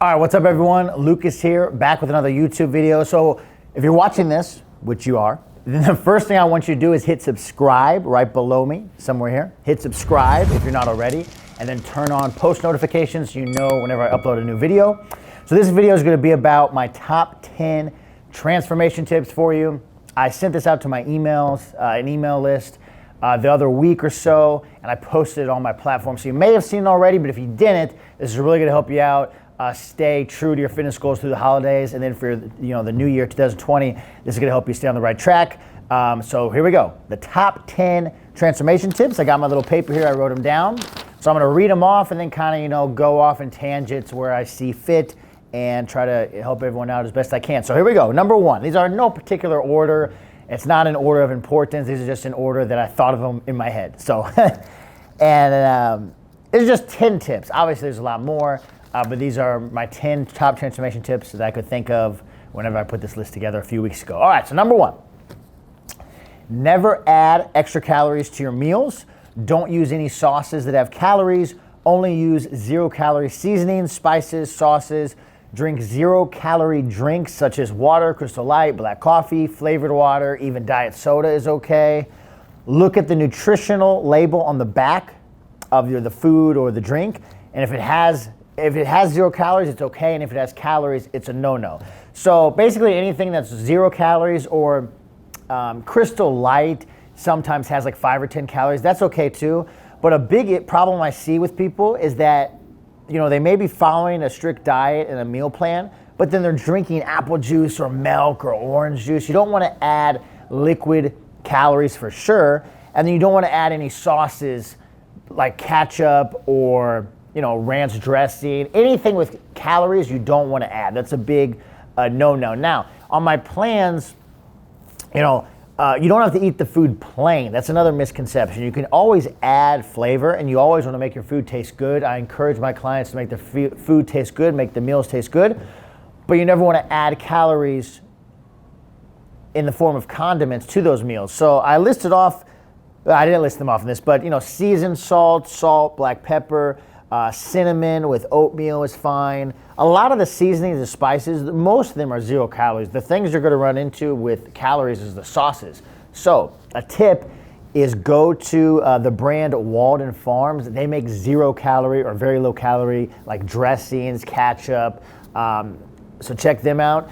All right, what's up everyone? Lucas here, back with another YouTube video. So if you're watching this, which you are, then the first thing I want you to do is hit subscribe right below me, somewhere here. Hit subscribe if you're not already, and then turn on post notifications so you know whenever I upload a new video. So this video is gonna be about my top 10 transformation tips for you. I sent this out to my emails, an email list, the other week or so, and I posted it on my platform. So you may have seen it already, but if you didn't, this is really gonna help you out. Stay true to your fitness goals through the holidays, and then for the new year 2020, this is going to help you stay on the right track. So here we go. The top 10 transformation tips. I got my little paper here. I wrote them down. So I'm going to read them off and then kind of go off in tangents where I see fit and try to help everyone out as best I can. So here we go. Number one. These are in no particular order. It's not in order of importance. These are just in order that I thought of them in my head. So and it's just 10 tips. Obviously, there's a lot more. But these are my 10 top transformation tips that I could think of whenever I put this list together a few weeks ago. All right, so number one, never add extra calories to your meals. Don't use any sauces that have calories. Only use 0-calorie seasonings, spices, sauces. Drink 0-calorie drinks such as water, Crystal Light, black coffee, flavored water, even diet soda is okay. Look at the nutritional label on the back of the food or the drink, and if it has 0 calories, it's okay, and if it has calories, it's a no-no. So basically anything that's 0 calories or Crystal Light sometimes has like 5 or 10 calories, that's okay too. But a big problem I see with people is that they may be following a strict diet and a meal plan, but then they're drinking apple juice or milk or orange juice. You don't want to add liquid calories for sure, and then you don't want to add any sauces like ketchup or ranch dressing. Anything with calories you don't want to add. That's a big no-no. Now, on my plans, you don't have to eat the food plain. That's another misconception. You can always add flavor, and you always want to make your food taste good. I encourage my clients to make the food taste good, make the meals taste good, but you never want to add calories in the form of condiments to those meals. So I listed off, I didn't list them off in this, but seasoned salt, black pepper, cinnamon with oatmeal is fine. A lot of the seasonings and spices, most of them are 0 calories. The things you're going to run into with calories is the sauces. So a tip is go to the brand Walden Farms. They make 0-calorie or very low calorie like dressings, ketchup. So check them out.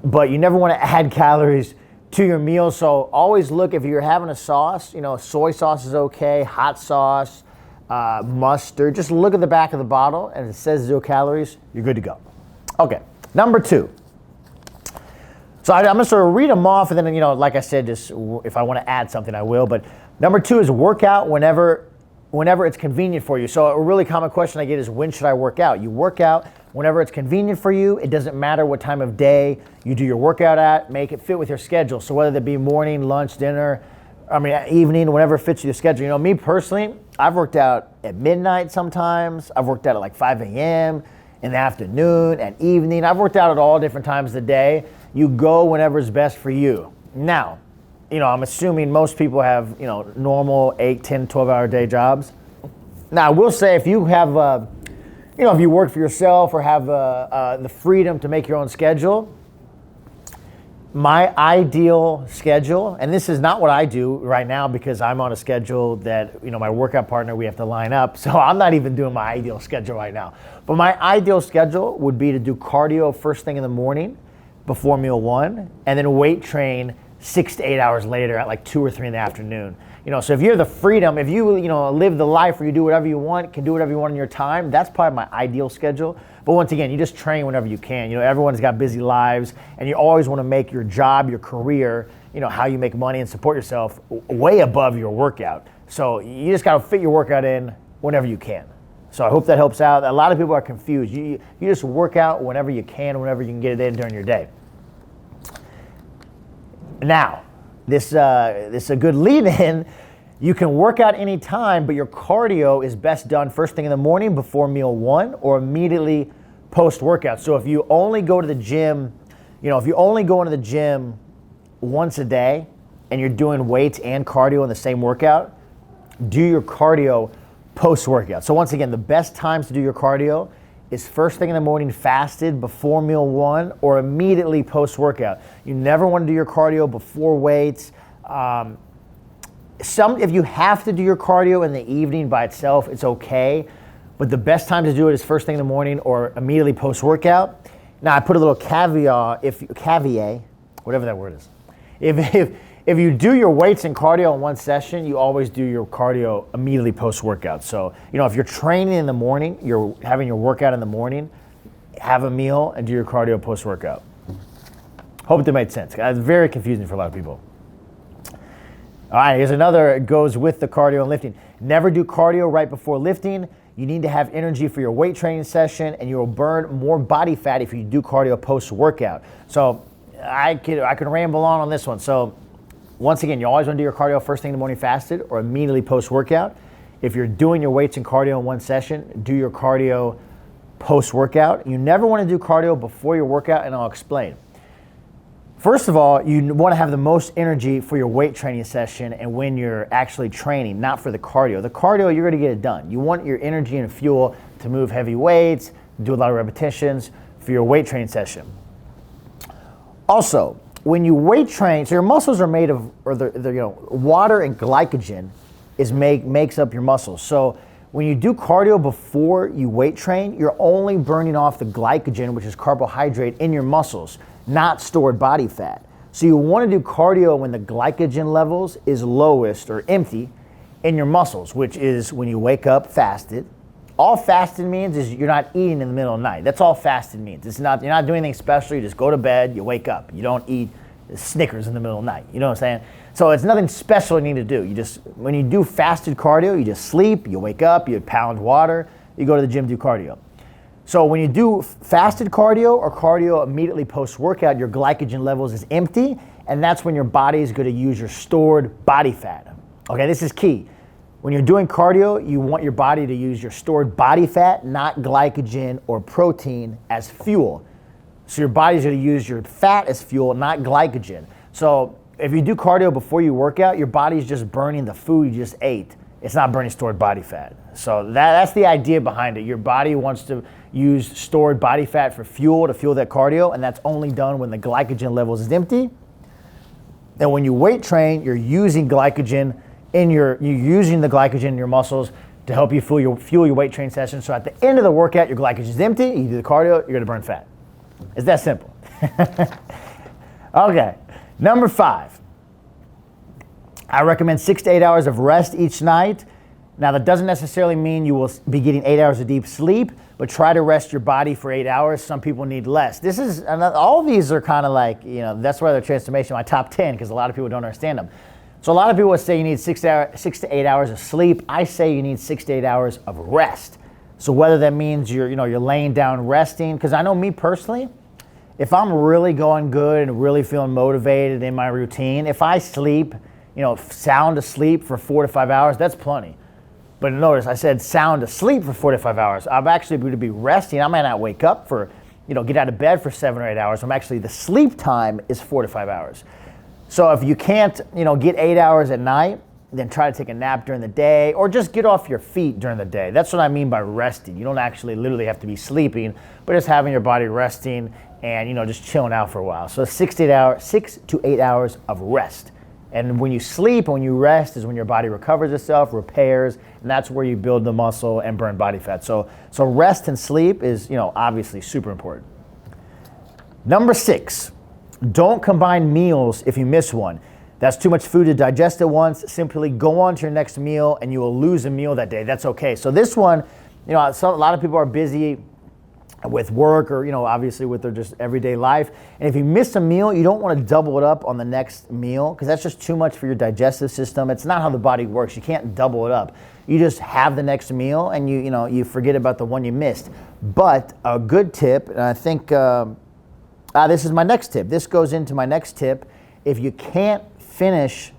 But you never want to add calories to your meal. So always look, if you're having a sauce, soy sauce is okay, hot sauce, mustard, just look at the back of the bottle and it says 0 calories, you're good to go. Okay, number 2. So I'm gonna sort of read them off and then, like I said, just if I wanna add something, I will. But number 2 is work out whenever it's convenient for you. So a really common question I get is, when should I work out? You work out whenever it's convenient for you. It doesn't matter what time of day you do your workout at, make it fit with your schedule. So whether that be morning, lunch, dinner, evening, whenever it fits your schedule. Me personally, I've worked out at midnight sometimes. I've worked out at like 5 a.m., in the afternoon, at evening. I've worked out at all different times of the day. You go whenever is best for you. Now, I'm assuming most people have, normal 8, 10, 12-hour day jobs. Now, I will say if you have, if you work for yourself or have the freedom to make your own schedule, my ideal schedule, and this is not what I do right now because I'm on a schedule that, my workout partner, we have to line up. So I'm not even doing my ideal schedule right now. But my ideal schedule would be to do cardio first thing in the morning before meal 1, and then weight train 6 to 8 hours later at like 2 or 3 in the afternoon. So if you have the freedom, if you, live the life where you do whatever you want, can do whatever you want in your time, that's probably my ideal schedule. But once again, you just train whenever you can. Everyone's got busy lives, and you always want to make your job, your career, how you make money and support yourself way above your workout. So you just got to fit your workout in whenever you can. So I hope that helps out. A lot of people are confused. You just work out whenever you can get it in during your day. Now, this is a good lead-in. You can work out anytime, but your cardio is best done first thing in the morning before meal 1 or immediately post-workout. So if you only go to the gym, if you only go into the gym once a day and you're doing weights and cardio in the same workout, do your cardio post-workout. So once again, the best times to do your cardio is first thing in the morning fasted before meal one or immediately post-workout. You never want to do your cardio before weights. If you have to do your cardio in the evening by itself, it's okay. But the best time to do it is first thing in the morning or immediately post-workout. Now I put a little caveat, whatever that word is. If you do your weights and cardio in one session, you always do your cardio immediately post-workout. So, if you're training in the morning, you're having your workout in the morning, have a meal and do your cardio post-workout. Hope that made sense. It's very confusing for a lot of people. All right, here's another, it goes with the cardio and lifting. Never do cardio right before lifting. You need to have energy for your weight training session, and you will burn more body fat if you do cardio post-workout. So I could ramble on this one. So once again, you always want to do your cardio first thing in the morning fasted or immediately post-workout. If you're doing your weights and cardio in one session, do your cardio post-workout. You never want to do cardio before your workout, and I'll explain. First of all, you want to have the most energy for your weight training session and when you're actually training, not for the cardio. The cardio, you're going to get it done. You want your energy and fuel to move heavy weights, do a lot of repetitions for your weight training session. Also, when you weight train, so your muscles are made of, water and glycogen makes up your muscles. So when you do cardio before you weight train, you're only burning off the glycogen, which is carbohydrate, in your muscles, not stored body fat. So you want to do cardio when the glycogen levels is lowest or empty in your muscles, which is when you wake up fasted. All fasted means is you're not eating in the middle of the night. That's all fasted means. You're not doing anything special. You just go to bed, you wake up. You don't eat Snickers in the middle of the night. You know what I'm saying? So it's nothing special you need to do. When you do fasted cardio, you just sleep, you wake up, you pound water, you go to the gym, do cardio. So when you do fasted cardio or cardio immediately post-workout, your glycogen levels is empty, and that's when your body is going to use your stored body fat. Okay, this is key. When you're doing cardio, you want your body to use your stored body fat, not glycogen or protein, as fuel. So your body's going to use your fat as fuel, not glycogen. So if you do cardio before you work out, your body's just burning the food you just ate. It's not burning stored body fat. So that's the idea behind it. Your body wants to use stored body fat for fuel to fuel that cardio, and that's only done when the glycogen levels is empty. And when you weight train, you're using the glycogen in your muscles to help you fuel your weight training session. So at the end of the workout, your glycogen is empty. You do the cardio, you're going to burn fat. It's that simple. Okay, number 5. I recommend 6 to 8 hours of rest each night. Now that doesn't necessarily mean you will be getting 8 hours of deep sleep, but try to rest your body for 8 hours. Some people need less. All of these are kind of like, that's why they're transformation, my top 10, because a lot of people don't understand them. So a lot of people would say you need 6 to 8 hours of sleep. I say you need 6 to 8 hours of rest. So whether that means you're laying down resting, because I know me personally, if I'm really going good and really feeling motivated in my routine, if I sleep, sound asleep for 4 to 5 hours, that's plenty. But notice I said sound asleep for 4 to 5 hours. I'm actually going to be resting. I might not wake up for, get out of bed for 7 or 8 hours. The sleep time is 4 to 5 hours. So if you can't, get 8 hours at night, then try to take a nap during the day or just get off your feet during the day. That's what I mean by resting. You don't actually literally have to be sleeping, but just having your body resting and, just chilling out for a while. So 6 to 8 hours of rest. And when you sleep and when you rest is when your body recovers itself, repairs, and that's where you build the muscle and burn body fat. So rest and sleep is, obviously super important. Number 6, don't combine meals if you miss one. That's too much food to digest at once. Simply go on to your next meal and you will lose a meal that day. That's okay. So this one, a lot of people are busy with work or, obviously with their just everyday life. And if you miss a meal, you don't want to double it up on the next meal because that's just too much for your digestive system. It's not how the body works. You can't double it up. You just have the next meal and you forget about the one you missed. But a good tip, and I think this is my next tip. This goes into my next tip. If you can't finish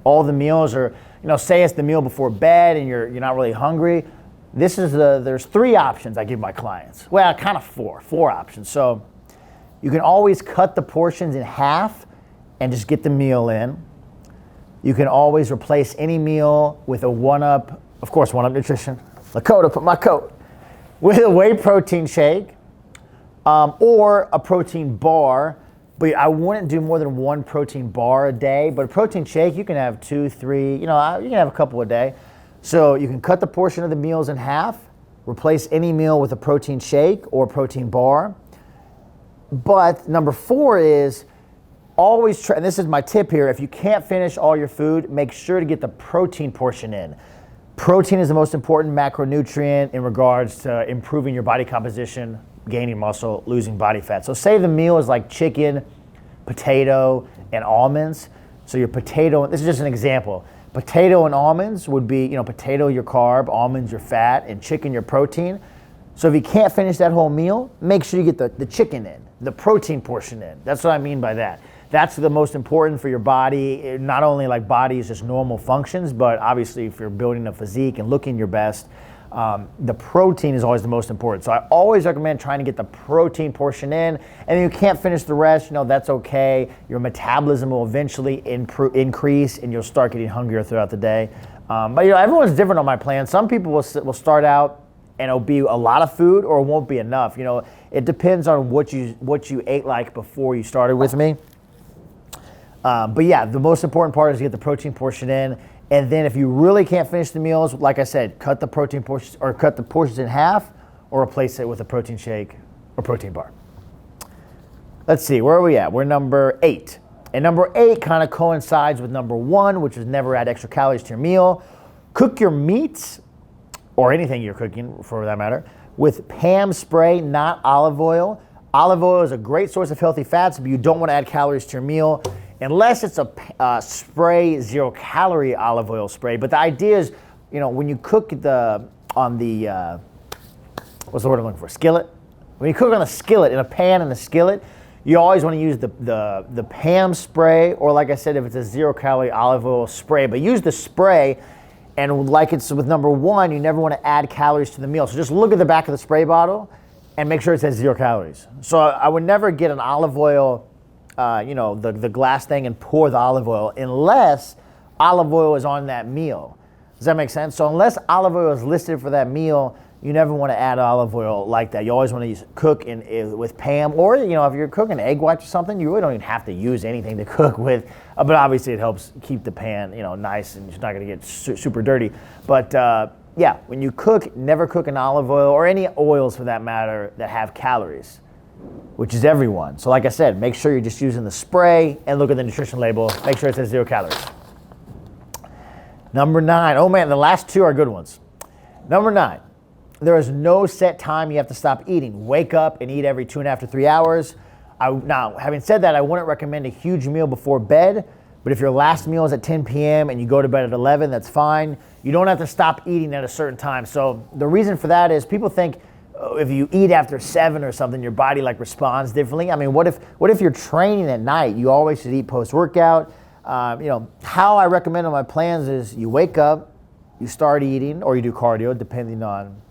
all the meals or, say it's the meal before bed and you're not really hungry, there's 3 options I give my clients. Well, kind of 4 options. So you can always cut the portions in half and just get the meal in. You can always replace any meal with a 1-Up, of course, 1-Up Nutrition. Lakota, put my coat. with a whey protein shake or a protein bar. But I wouldn't do more than 1 protein bar a day. But a protein shake, you can have 2, 3, you can have a couple a day. So you can cut the portion of the meals in half, replace any meal with a protein shake or protein bar. But number 4 is always try, and this is my tip here, if you can't finish all your food, make sure to get the protein portion in. Protein is the most important macronutrient in regards to improving your body composition, gaining muscle, losing body fat. So say the meal is like chicken, potato, and almonds. So your potato, this is just an example. Potato and almonds would be, potato your carb, almonds your fat, and chicken your protein. So if you can't finish that whole meal, make sure you get the chicken in, the protein portion in. That's what I mean by that. That's the most important for your body, not only like body is just normal functions, but obviously if you're building a physique and looking your best, the protein is always the most important. So I always recommend trying to get the protein portion in, and if you can't finish the rest, that's okay. Your metabolism will eventually increase and you'll start getting hungrier throughout the day. But everyone's different on my plan. Some people will start out and it'll be a lot of food or it won't be enough. It depends on what you ate like before you started with me. But yeah, the most important part is to get the protein portion in. And then if you really can't finish the meals, like I said, cut the protein portions or cut the portions in half or replace it with a protein shake or protein bar. Let's see, where are we at? We're number 8. And number 8 kind of coincides with number 1, which is never add extra calories to your meal. Cook your meats, or anything you're cooking for that matter, with Pam spray, not olive oil. Olive oil is a great source of healthy fats, but you don't want to add calories to your meal unless it's a spray, 0-calorie olive oil spray. But the idea is, when you cook what's the word I'm looking for? Skillet. When you cook on a skillet, in a pan in a skillet, you always want to use the Pam spray, or like I said, if it's a 0-calorie olive oil spray. But use the spray, and like it's with number 1, you never want to add calories to the meal. So just look at the back of the spray bottle and make sure it says 0 calories. So I would never get an olive oil, the glass thing and pour the olive oil unless olive oil is on that meal. Does that make sense? So unless olive oil is listed for that meal, you never want to add olive oil like that. You always want to cook with Pam, or if you're cooking egg whites or something, you really don't even have to use anything to cook with. But obviously, it helps keep the pan nice and it's not going to get super dirty. But yeah, when you cook, never cook in olive oil or any oils for that matter that have calories, which is everyone. So like I said, make sure you're just using the spray and look at the nutrition label. Make sure it says 0 calories. Number 9. Oh man, the last 2 are good ones. Number 9. There is no set time you have to stop eating. Wake up and eat every 2.5 to 3 hours. Now, having said that, I wouldn't recommend a huge meal before bed, but if your last meal is at 10 p.m. and you go to bed at 11, that's fine. You don't have to stop eating at a certain time. So the reason for that is people think if you eat after 7 or something, your body responds differently. I mean, what if you're training at night? You always should eat post-workout. How I recommend on my plans is you wake up, you start eating, or you do cardio, depending on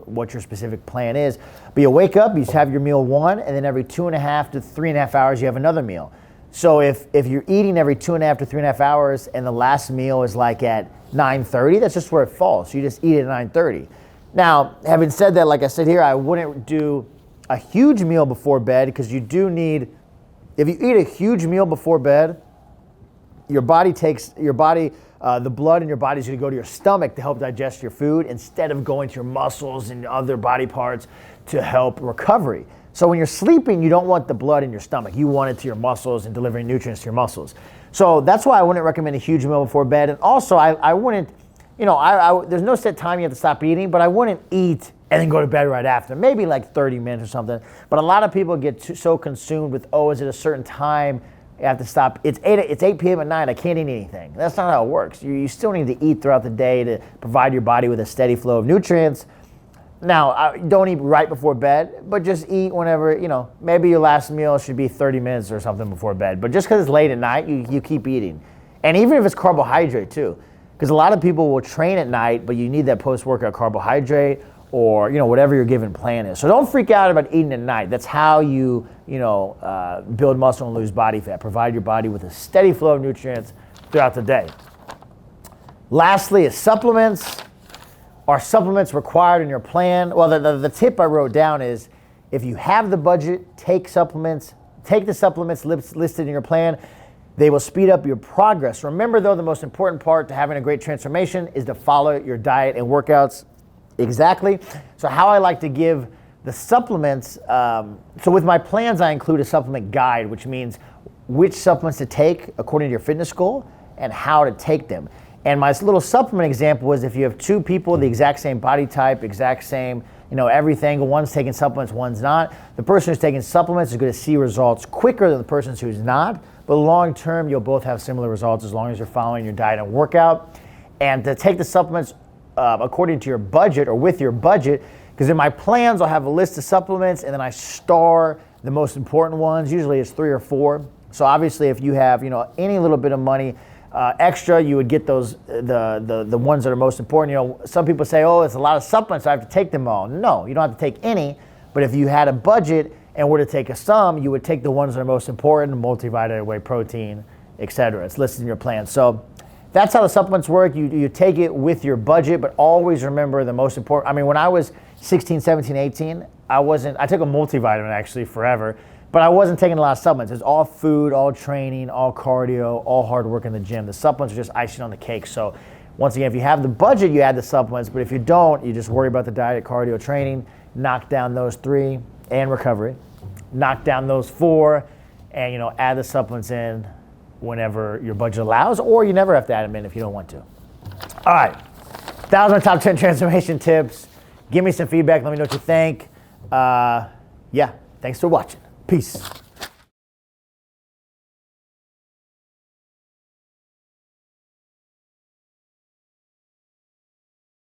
what your specific plan is. But you wake up, you have your meal 1, and then every 2.5 to 3.5 hours, you have another meal. So if you're eating every 2.5 to 3.5 hours and the last meal is like at 9:30, that's just where it falls. So you just eat it at 9:30. Now, having said that, like I said here, I wouldn't do a huge meal before bed because you do need, if you eat a huge meal before bed, the blood in your body is going to go to your stomach to help digest your food instead of going to your muscles and other body parts to help recovery. So when you're sleeping, you don't want the blood in your stomach. You want it to your muscles and delivering nutrients to your muscles. So that's why I wouldn't recommend a huge meal before bed. And also, I wouldn't, there's no set time you have to stop eating, but I wouldn't eat and then go to bed right after. Maybe like 30 minutes or something. But a lot of people get so consumed with, is it a certain time you have to stop? It's 8 p.m. at night. I can't eat anything. That's not how it works. You still need to eat throughout the day to provide your body with a steady flow of nutrients. Now, don't eat right before bed, but just eat whenever, maybe your last meal should be 30 minutes or something before bed. But just because it's late at night, you keep eating. And even if it's carbohydrate too, because a lot of people will train at night, but you need that post-workout carbohydrate or, whatever your given plan is. So don't freak out about eating at night. That's how you, build muscle and lose body fat. Provide your body with a steady flow of nutrients throughout the day. Lastly is supplements Are supplements required in your plan? Well, the tip I wrote down is if you have the budget, take the supplements listed in your plan. They will speed up your progress. Remember though, the most important part to having a great transformation is to follow your diet and workouts exactly. So how I like to give the supplements, so with my plans I include a supplement guide, which means which supplements to take according to your fitness goal and how to take them. And my little supplement example was if you have two people, the exact same body type, exact same, everything, one's taking supplements, one's not. The person who's taking supplements is going to see results quicker than the person who's not, but long term, you'll both have similar results as long as you're following your diet and workout. And to take the supplements according to your budget or with your budget, because in my plans, I'll have a list of supplements and then I star the most important ones. Usually it's 3 or 4. So obviously if you have, any little bit of money extra, you would get those, the ones that are most important. Some people say, oh, it's a lot of supplements, I have to take them all. No, you don't have to take any, but if you had a budget and were to take a sum, you would take the ones that are most important, multivitamin, whey protein, etc. It's listed in your plan. So that's how the supplements work. You take it with your budget, but always remember the most important. When I was 16, 17, 18, I took a multivitamin actually forever, but I wasn't taking a lot of supplements. It's all food, all training, all cardio, all hard work in the gym. The supplements are just icing on the cake. So once again, if you have the budget, you add the supplements, but if you don't, you just worry about the diet, cardio, training, knock down those 3 and recovery, knock down those 4, and add the supplements in whenever your budget allows, or you never have to add them in if you don't want to. All right, that was my top 10 transformation tips. Give me some feedback, let me know what you think. Thanks for watching. Peace.